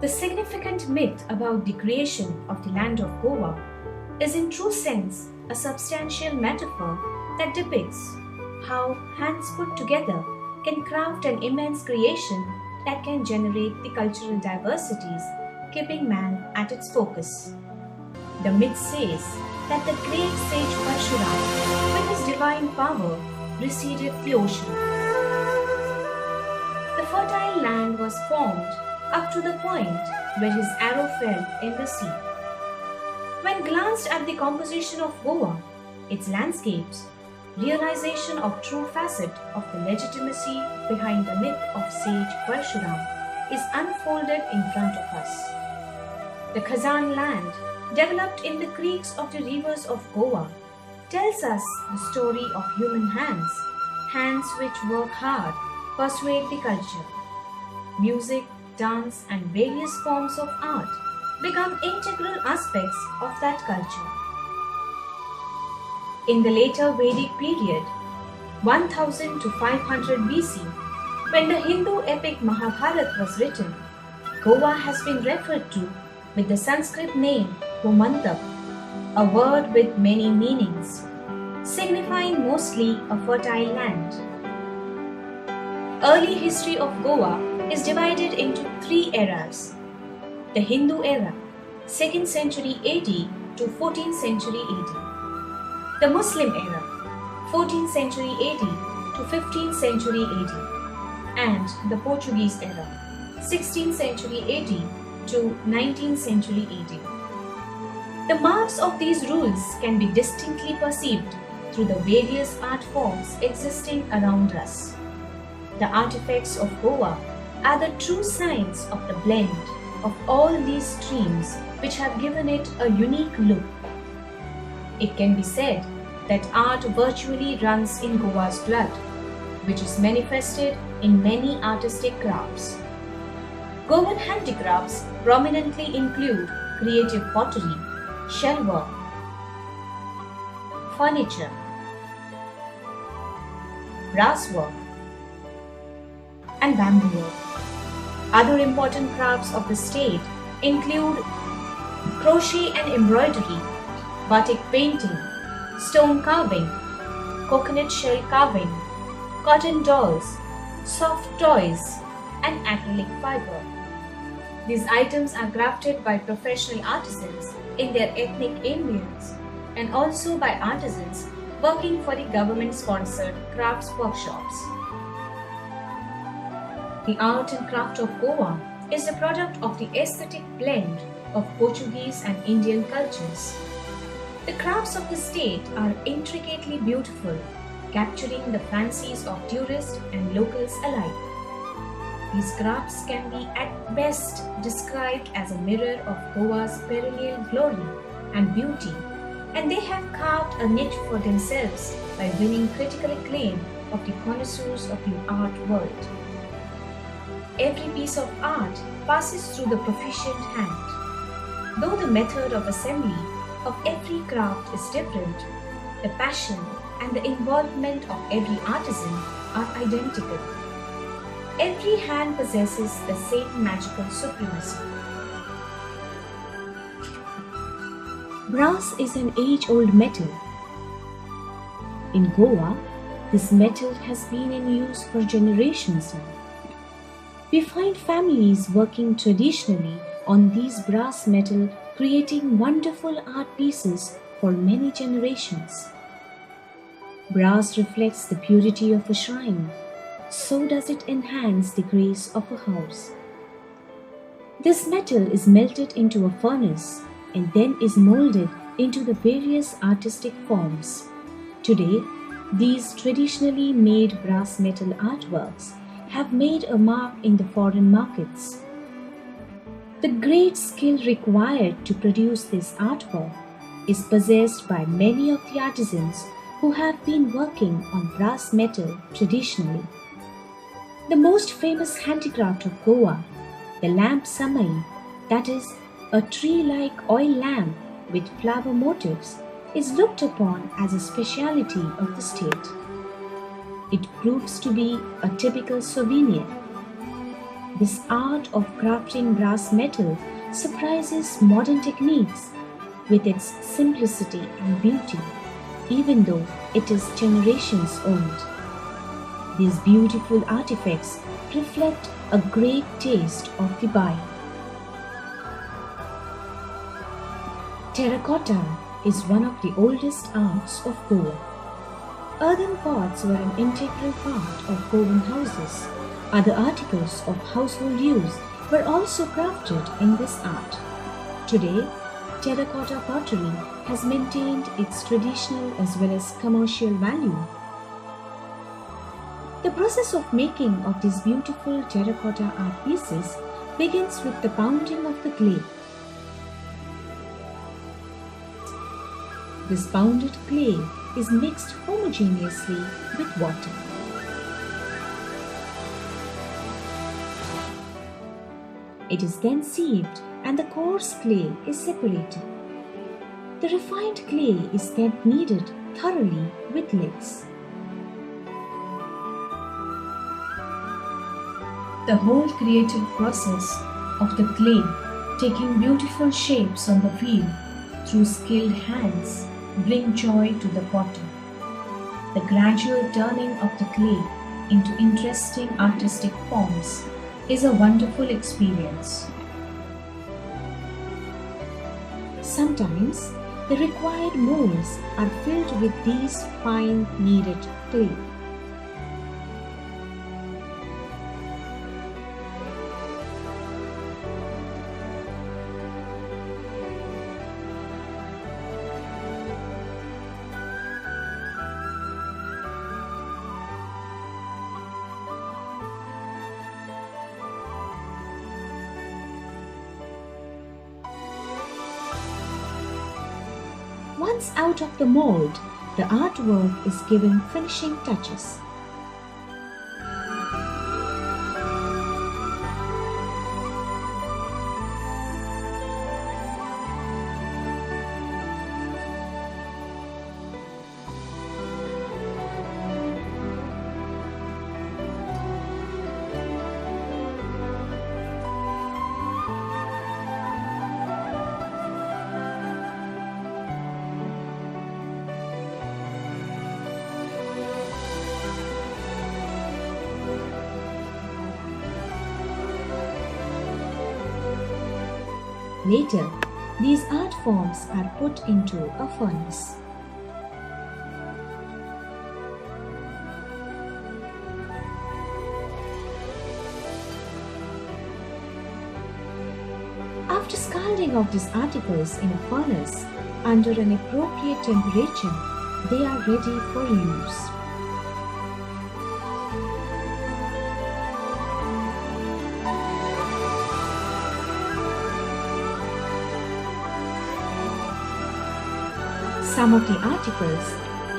The significant myth about the creation of the land of Goa is in true sense a substantial metaphor that depicts how hands put together can craft an immense creation that can generate the cultural diversities, keeping man at its focus. The myth says that the great sage Parshuram, with his divine power, receded the ocean. The fertile land was formed up to the point where his arrow fell in the sea. When glanced at the composition of Goa, its landscapes, realization of true facet of the legitimacy behind the myth of sage Parshuram is unfolded in front of us. The Khazan land, developed in the creeks of the rivers of Goa, tells us the story of human hands, hands which work hard, persuade the culture. Music, dance, and various forms of art become integral aspects of that culture. In the later Vedic period, 1000 to 500 BC, when the Hindu epic Mahabharata was written, Goa has been referred to with the Sanskrit name Gomantak, a word with many meanings, signifying mostly a fertile land. Early history of Goa is divided into three eras. The Hindu era, 2nd century AD to 14th century AD. The Muslim era, 14th century AD to 15th century AD. And the Portuguese era, 16th century AD to 19th century AD. The marks of these rules can be distinctly perceived through the various art forms existing around us. The artifacts of Goa are the true signs of the blend of all these streams which have given it a unique look. It can be said that art virtually runs in Goa's blood, which is manifested in many artistic crafts. Goan handicrafts prominently include creative pottery, shell work, furniture, brass work, and bamboo work. Other important crafts of the state include crochet and embroidery, batik painting, stone carving, coconut shell carving, cotton dolls, soft toys, and acrylic fiber. These items are crafted by professional artisans in their ethnic ambience and also by artisans working for the government-sponsored crafts workshops. The art and craft of Goa is the product of the aesthetic blend of Portuguese and Indian cultures. The crafts of the state are intricately beautiful, capturing the fancies of tourists and locals alike. These crafts can be at best described as a mirror of Goa's perennial glory and beauty, and they have carved a niche for themselves by winning critical acclaim of the connoisseurs of the art world. Every piece of art passes through the proficient hand. Though the method of assembly of every craft is different, the passion and the involvement of every artisan are identical. Every hand possesses the same magical supremacy. Brass is an age-old metal. In Goa, this metal has been in use for generations now. We find families working traditionally on these brass metal, creating wonderful art pieces for many generations. Brass reflects the purity of a shrine, so does it enhance the grace of a house. This metal is melted into a furnace and then is molded into the various artistic forms. Today, these traditionally made brass metal artworks have made a mark in the foreign markets. The great skill required to produce this artwork is possessed by many of the artisans who have been working on brass metal traditionally. The most famous handicraft of Goa, the lamp samai, that is, a tree-like oil lamp with flower motifs, is looked upon as a speciality of the state. It proves to be a typical souvenir. This art of crafting brass metal surprises modern techniques with its simplicity and beauty, even though it is generations old. These beautiful artifacts reflect a great taste of the buyer. Terracotta is one of the oldest arts of Goa. Earthen pots were an integral part of Goan houses. Other articles of household use were also crafted in this art. Today, terracotta pottery has maintained its traditional as well as commercial value. The process of making of these beautiful terracotta art pieces begins with the pounding of the clay. This pounded clay is mixed homogeneously with water. It is then sieved and the coarse clay is separated. The refined clay is then kneaded thoroughly with lids. The whole creative process of the clay taking beautiful shapes on the wheel through skilled hands bring joy to the potter. The gradual turning of the clay into interesting artistic forms is a wonderful experience. Sometimes the required molds are filled with these fine kneaded clay. Once out of the mold, the artwork is given finishing touches. Later, these art forms are put into a furnace. After scalding of these articles in a furnace under an appropriate temperature, they are ready for use. Some of the articles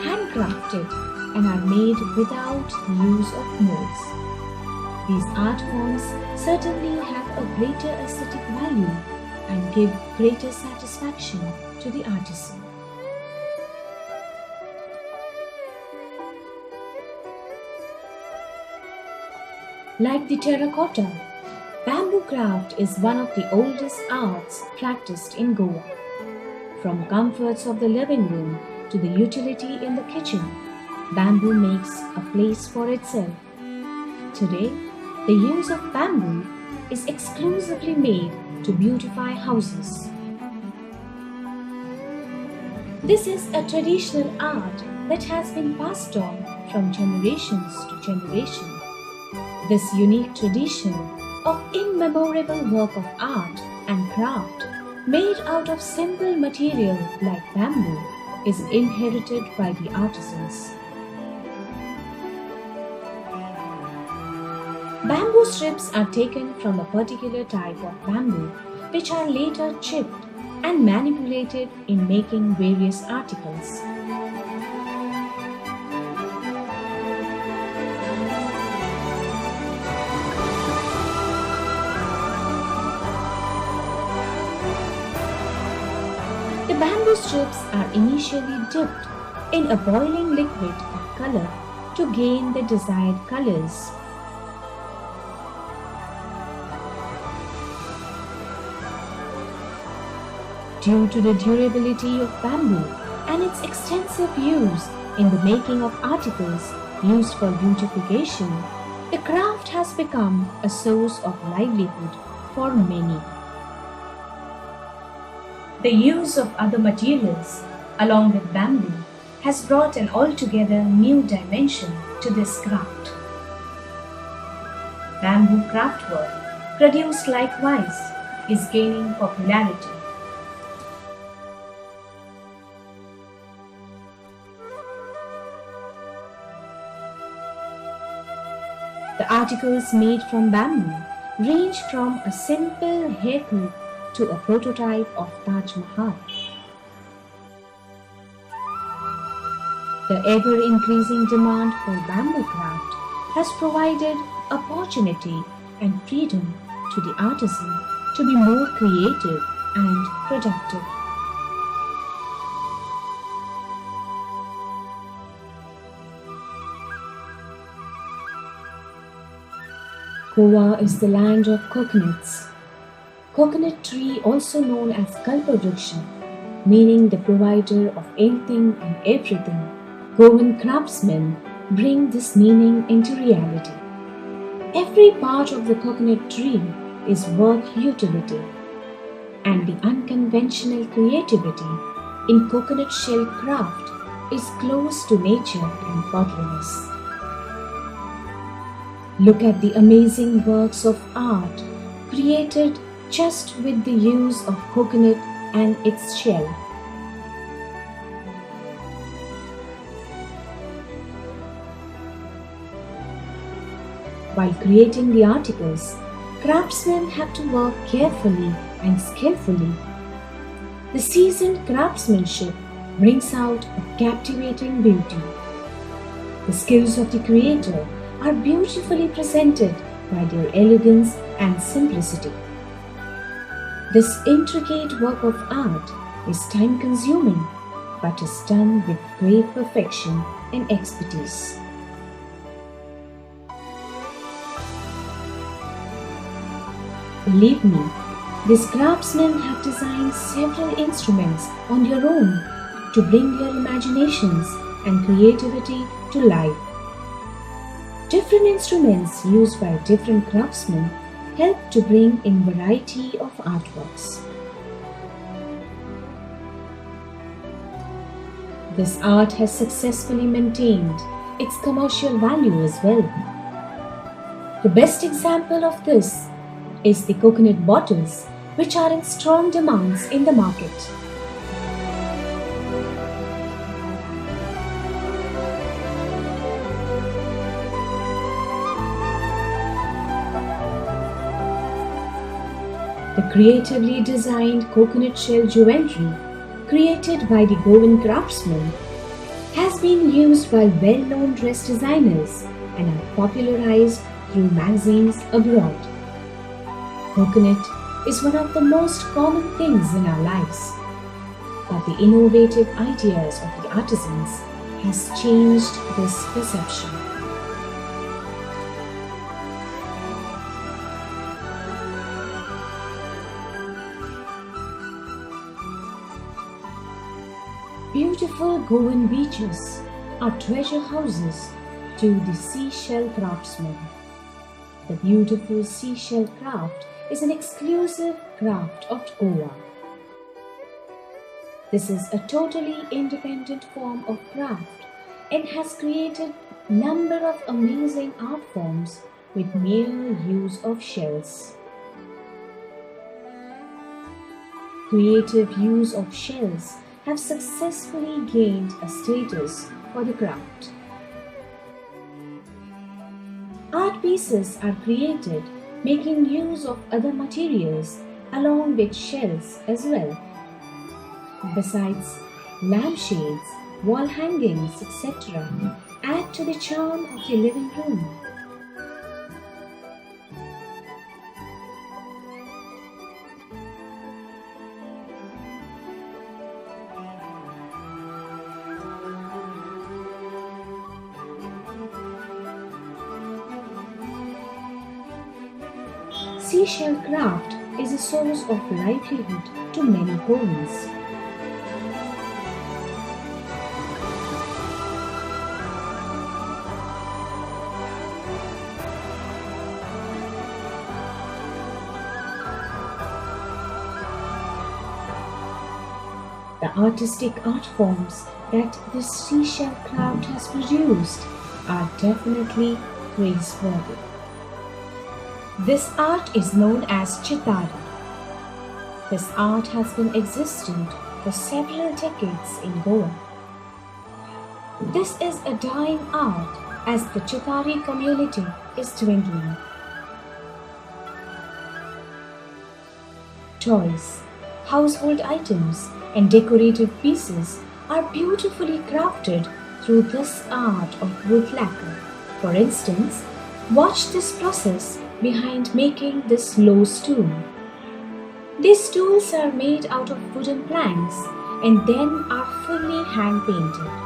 handcrafted and are made without the use of molds. These art forms certainly have a greater aesthetic value and give greater satisfaction to the artisan. Like the terracotta, bamboo craft is one of the oldest arts practiced in Goa. From comforts of the living room to the utility in the kitchen, bamboo makes a place for itself. Today, the use of bamboo is exclusively made to beautify houses. This is a traditional art that has been passed on from generations to generation. This unique tradition of immemorable work of art and craft made out of simple material like bamboo is inherited by the artisans. Bamboo strips are taken from a particular type of bamboo, which are later chipped and manipulated in making various articles. The bamboo strips are initially dipped in a boiling liquid of color to gain the desired colors. Due to the durability of bamboo and its extensive use in the making of articles used for beautification, the craft has become a source of livelihood for many. The use of other materials along with bamboo has brought an altogether new dimension to this craft. Bamboo craftwork, produced likewise, is gaining popularity. The articles made from bamboo range from a simple hair clip to a prototype of Taj Mahal. The ever-increasing demand for bamboo craft has provided opportunity and freedom to the artisan to be more creative and productive. Goa is the land of coconuts. Coconut tree, also known as Kalpavriksha, meaning the provider of anything and everything, Goan craftsmen bring this meaning into reality. Every part of the coconut tree is work utility, and the unconventional creativity in coconut shell craft is close to nature and godliness. Look at the amazing works of art created just with the use of coconut and its shell. While creating the articles, craftsmen have to work carefully and skillfully. The seasoned craftsmanship brings out a captivating beauty. The skills of the creator are beautifully presented by their elegance and simplicity. This intricate work of art is time-consuming, but is done with great perfection and expertise. Believe me, these craftsmen have designed several instruments on their own to bring their imaginations and creativity to life. Different instruments used by different craftsmen help to bring in variety of artworks. This art has successfully maintained its commercial value as well. The best example of this is the coconut bottles, which are in strong demands in the market. The creatively designed coconut shell jewelry created by the Goan craftsmen has been used by well-known dress designers and are popularized through magazines abroad. Coconut is one of the most common things in our lives, but the innovative ideas of the artisans has changed this perception. Beautiful Goan beaches are treasure houses to the seashell craftsmen. The beautiful seashell craft is an exclusive craft of Goa. This is a totally independent form of craft and has created a number of amazing art forms with mere use of shells. Creative use of shells have successfully gained a status for the craft. Art pieces are created making use of other materials along with shells as well. Besides, lampshades, wall hangings, etc. add to the charm of the living room. Seashell craft is a source of livelihood to many homes. The artistic art forms that this seashell craft has produced are definitely praiseworthy. This art is known as chitari. This art has been existent for several decades in Goa. This is a dying art as the chitari community is dwindling. Toys, household items, and decorative pieces are beautifully crafted through this art of wood lacquer. For instance, watch this process behind making this low stool. These stools are made out of wooden planks and then are fully hand painted.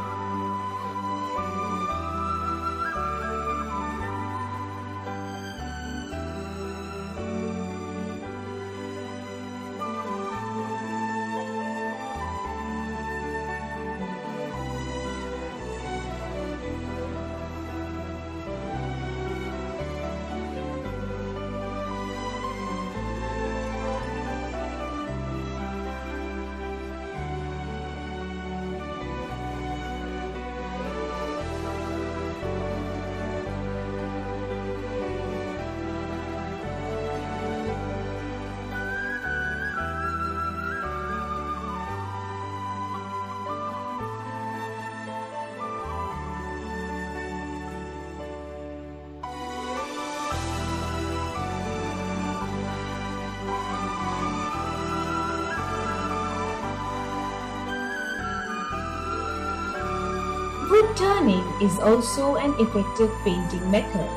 Wood turning is also an effective painting method.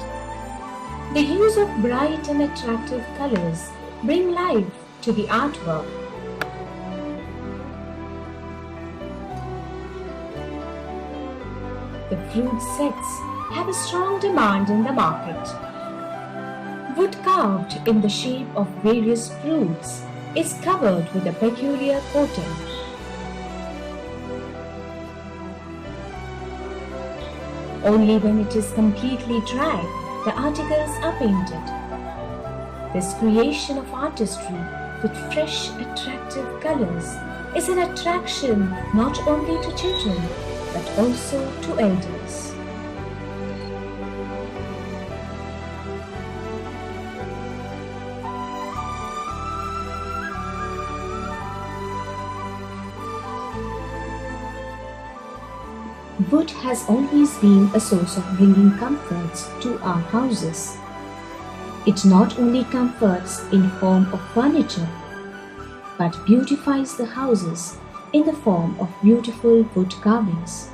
The use of bright and attractive colors bring life to the artwork. The fruit sets have a strong demand in the market. Wood carved in the shape of various fruits is covered with a peculiar coating. Only when it is completely dry, the articles are painted. This creation of artistry with fresh, attractive colors is an attraction not only to children but also to elders. Wood has always been a source of bringing comforts to our houses. It not only comforts in form of furniture, but beautifies the houses in the form of beautiful wood carvings.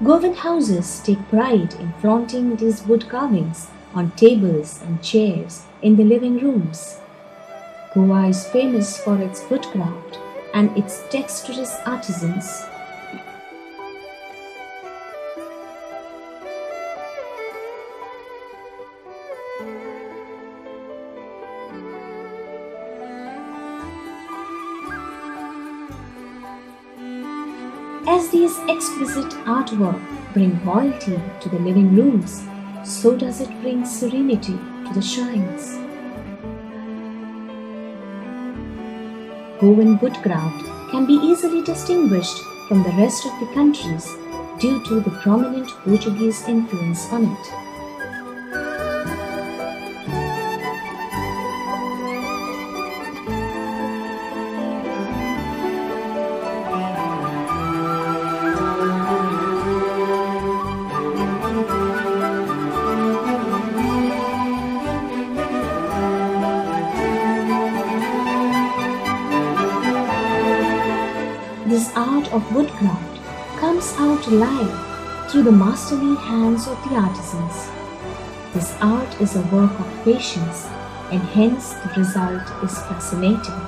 Goan houses take pride in flaunting these wood carvings on tables and chairs in the living rooms. Goa is famous for its woodcraft and its dexterous artisans. As these exquisite artwork bring royalty to the living rooms, so does it bring serenity to the shrines. Goan woodcraft can be easily distinguished from the rest of the countries due to the prominent Portuguese influence on it. This art of woodcraft comes out alive through the masterly hands of the artisans. This art is a work of patience, and hence the result is fascinating.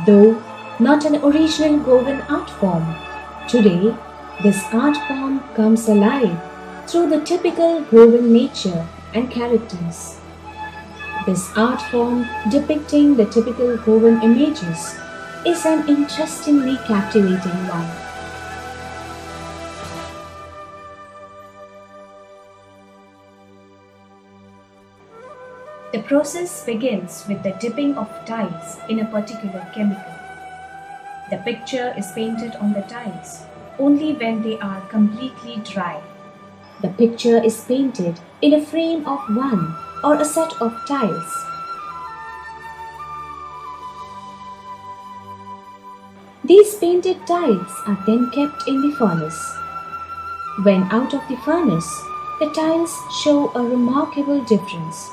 Though not an original Goan art form, today this art form comes alive through the typical Goan nature and characters. This art form depicting the typical Goan images is an interestingly captivating one. The process begins with the dipping of tiles in a particular chemical. The picture is painted on the tiles only when they are completely dry. The picture is painted in a frame of one or a set of tiles. These painted tiles are then kept in the furnace. When out of the furnace, the tiles show a remarkable difference.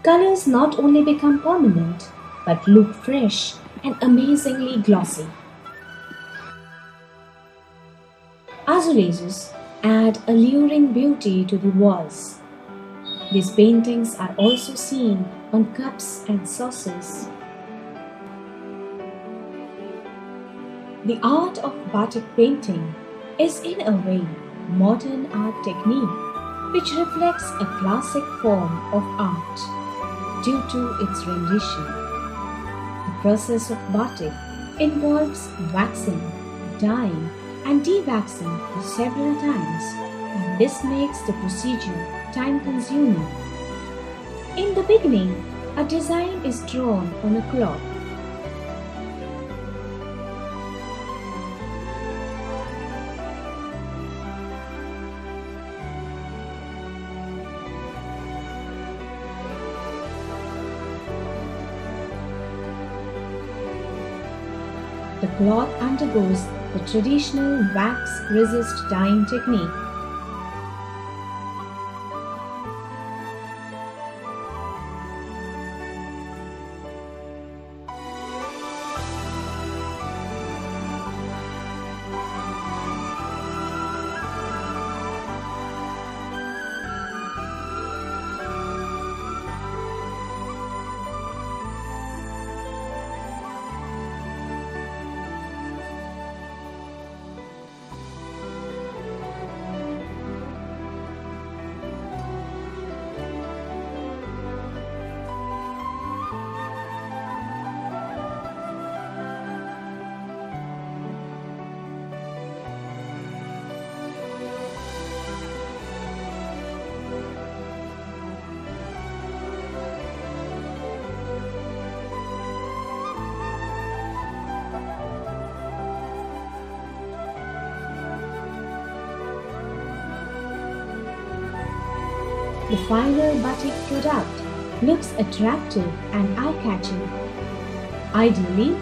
Colors not only become permanent, but look fresh and amazingly glossy. Azulejos add alluring beauty to the walls. These paintings are also seen on cups and saucers. The art of batik painting is in a way modern art technique which reflects a classic form of art due to its rendition. The process of batik involves waxing, dyeing and de-waxing for several times, and this makes the procedure time-consuming. In the beginning, a design is drawn on a cloth. The cloth undergoes the traditional wax-resist dyeing technique. The final batik product looks attractive and eye-catching. Ideally,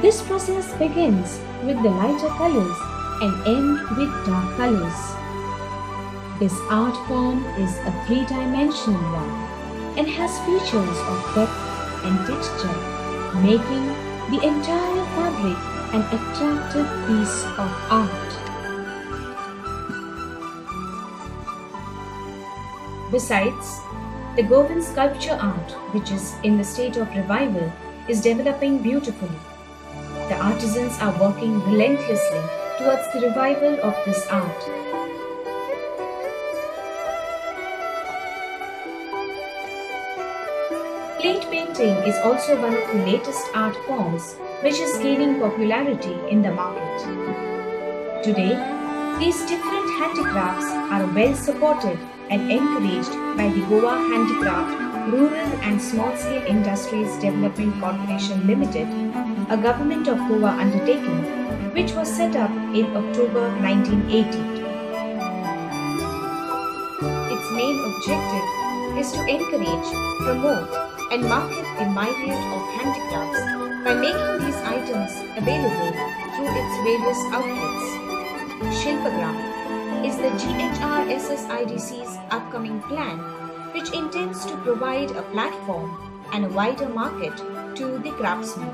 this process begins with the lighter colors and ends with dark colors. This art form is a three-dimensional one and has features of depth and texture, making the entire fabric an attractive piece of art. Besides, the Goan sculpture art, which is in the state of revival, is developing beautifully. The artisans are working relentlessly towards the revival of this art. Plate painting is also one of the latest art forms which is gaining popularity in the market. Today, these different handicrafts are well supported and encouraged by the Goa Handicraft Rural and Small-Scale Industries Development Corporation Limited, a government of Goa undertaking, which was set up in October 1980. Its main objective is to encourage, promote and market the myriad of handicrafts by making these items available through its various outlets. Shilpagram is the GHRSSIDC's upcoming plan, which intends to provide a platform and a wider market to the craftsmen.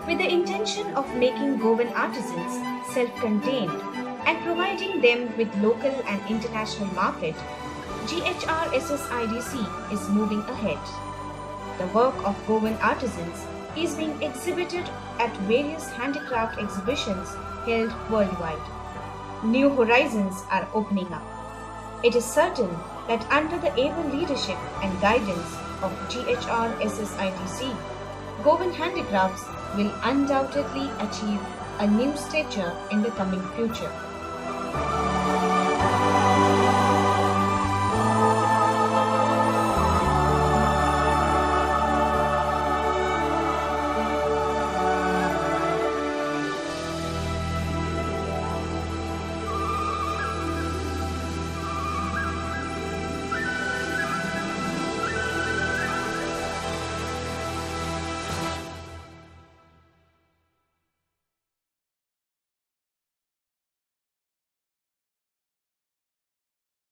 With the intention of making Goan artisans self-contained and providing them with local and international market, GHRSSIDC is moving ahead. The work of Goan artisans is being exhibited at various handicraft exhibitions held worldwide. New horizons are opening up. It is certain that under the able leadership and guidance of GHRSSIDC, Goan handicrafts will undoubtedly achieve a new stature in the coming future.